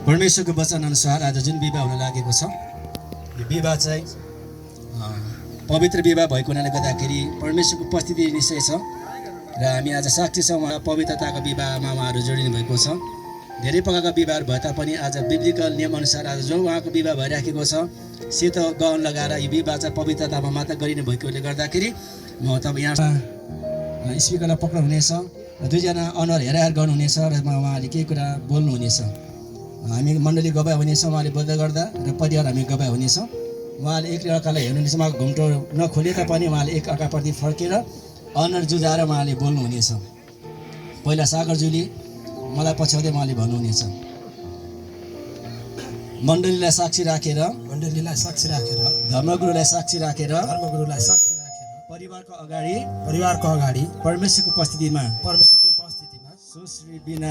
परमेश्वरको वचन अनुसार आज जुन विवाह हुन लागेको छ यो विवाह चाहिँ पवित्र विवाह भएको हुनाले गर्दाखेरि परमेश्वरको उपस्थिति निश्चय छ र हामी आज साक्षी छौँ उहाँ पवित्रताको विवाहमा उहाँहरू जोडिनु भएको छ। धेरै प्रकारका विवाहहरू भए तापनि आज बिब्लिकल नियमअनुसार आज जो उहाँको विवाह भइराखेको छ सेतो गहन लगाएर यो विवाह चाहिँ पवित्रतामा मात्र गरिने भएकोले गर्दाखेरि म तपाईँ यहाँ स्पिकरलाई पक्राउनुहुनेछ र दुईजना अनुहार हेराहेर गर्नुहुनेछ र उहाँले केही कुरा बोल्नुहुनेछ। हामी मण्डली गवाई हुनेछौँ उहाँले बोल्दै गर्दा र परिवार हामी गवाई हुनेछौँ। उहाँले एक अर्कालाई हेर्नुहुनेछ उहाँको घुम्टो नखोले तापनि उहाँले एक अर्काप्रति फर्केर अनुहार जुझाएर उहाँले बोल्नुहुनेछ। पहिला सागरज्यूले मलाई पछ्याउँदै उहाँले भन्नुहुनेछ मण्डलीलाई साक्षी राखेर धर्मगुरुलाई साक्षी राखेर परिवारको अगाडि परमेश्वरको उपस्थितिमा सुश्री बिना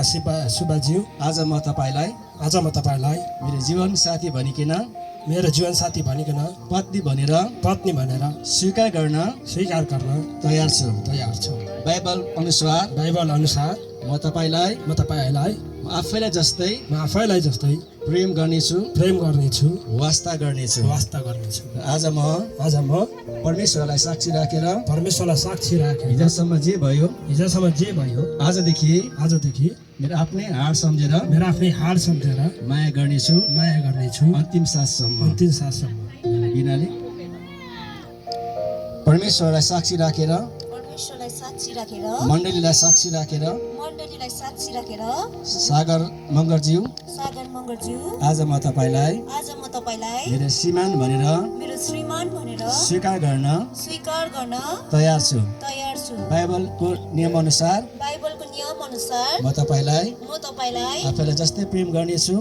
सुब्बाज्यू आज म तपाईलाई मेरो जीवन साथी भनिकन पत्नी भनेर स्वीकार गर्न तयार छु। बाइबल अनुसार म तपाईलाई आफैलाई जस्तै प्रेम गर्नेछु वास्ता गर्नेछु। आज म परमेश्वरलाई साक्षी राखेर हिजोसम्म जे भयो आजदेखि मेरो आफ्नै हार सम्झेर माया गर्नेछु अन्तिम साससम्म। बिनाले परमेश्वरलाई साक्षी राखेर मण्डलीलाई साक्षी राखेर सागर मङ्गरज्यू आज म तपाईलाई मेरो श्रीमान भनेर स्वीकार गर्न तयार छु। बाइबलको नियम अनुसार म तपाईलाई आफैलाई जस्तै प्रेम गर्नेछु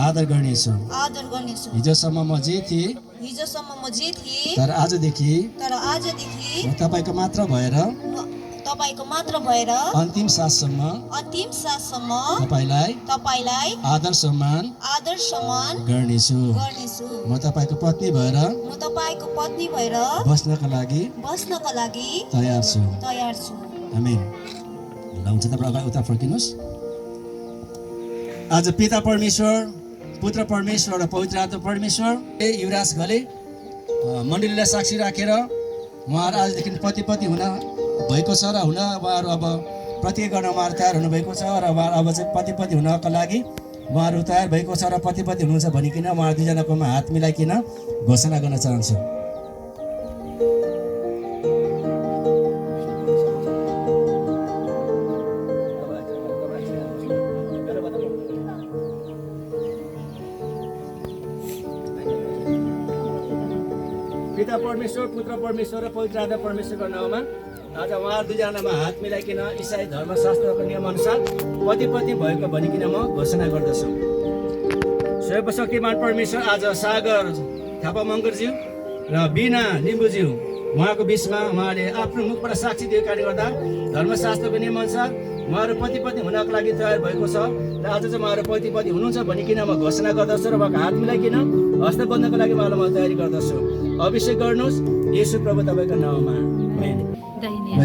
आदर गर्नेछु। हिजोसम्म म जे थिएँ तर आजदेखि म तपाईँको मात्र भएर अन्तिम साससम्म तपाईलाई आदर सम्मान गर्नेछु। म तपाईँको पत्नी भएर बस्नका लागि तयार छु। आमेन। ल हुन्छ तपाईँ अगाडि उता फर्किनुहोस्। आज पिता परमेश्वर पुत्र परमेश्वर र पवित्र आत्मा परमेश्वर युवराज घले मण्डलीलाई साक्षी राखेर उहाँहरू आजदेखि पति हुन भएको छ र उहाँहरू अब प्रतिज्ञा गर्न उहाँहरू तयार हुनुभएको छ र उहाँहरू अब चाहिँ पति हुनका लागि उहाँहरू तयार भएको छ र पति हुनुहुन्छ भनिकन उहाँहरू दुईजनाकोमा हात मिलाइकन घोषणा गर्न चाहन्छु। पिता परमेश्वर पुत्र परमेश्वर र पवित्र आत्मा परमेश्वरको नाउँमा आज उहाँहरू दुईजनामा हात मिलाइकन इसाई धर्मशास्त्रको नियमअनुसार पति भएको भनिकन म घोषणा गर्दछु। सर्वशक्तिमान परमेश्वर आज सागर थापा मङ्गरज्यू र बिना लिम्बुज्यू उहाँको बिचमा उहाँले आफ्नो मुखबाट साक्षी दिएको कारणले गर्दा धर्मशास्त्रको नियमअनुसार उहाँहरू पति हुनको लागि तयार भएको छ र आज चाहिँ उहाँहरू पति हुनुहुन्छ भनिकन म घोषणा गर्दछु र उहाँको हात मिलाइकन हस्त बन्धनको लागि उहाँलाई म तयारी गर्दछु। अभिषेक गर्नुहोस् येशू प्रभु तपाईँको नाउँमा।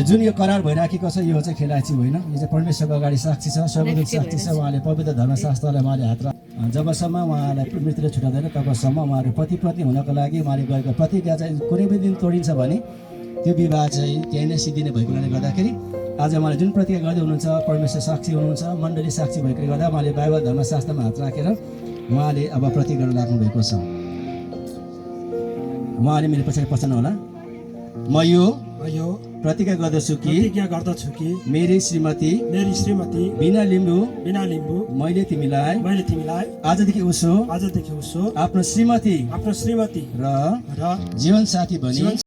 जुन यो करार भइराखेको छ यो चाहिँ खेलाइची होइन, यो चाहिँ परमेश्वरको अगाडि साक्षी छ, सर्वदूत साक्षी छ। उहाँले पवित्र धर्मशास्त्रलाई उहाँले हात जबसम्म उहाँलाई मृत्युले छुटाउँदैन तबसम्म उहाँहरू पति हुनको लागि उहाँले गरेको प्रतिज्ञा चाहिँ कुनै पनि दिन तोडिन्छ भने त्यो विवाह चाहिँ त्यही नै सिद्धिने भएको हुनाले गर्दाखेरि आज उहाँले जुन प्रतिज्ञा गर्दै हुनुहुन्छ परमेश्वर साक्षी हुनुहुन्छ मण्डली साक्षी भएकोले गर्दा उहाँले बाइबल धर्मशास्त्रमा हात राखेर उहाँले अब प्रतिज्ञा गर्न लाग्नु भएको छ। उहाँले मेरो पछाडि पछाउनु होला। म यो प्रतिज्ञा गर्दछु कि मेरी श्रीमती बिना लिम्बू मैले तिमीलाई आजदेखि उसो आफ्नो श्रीमती र जीवन साथी भनी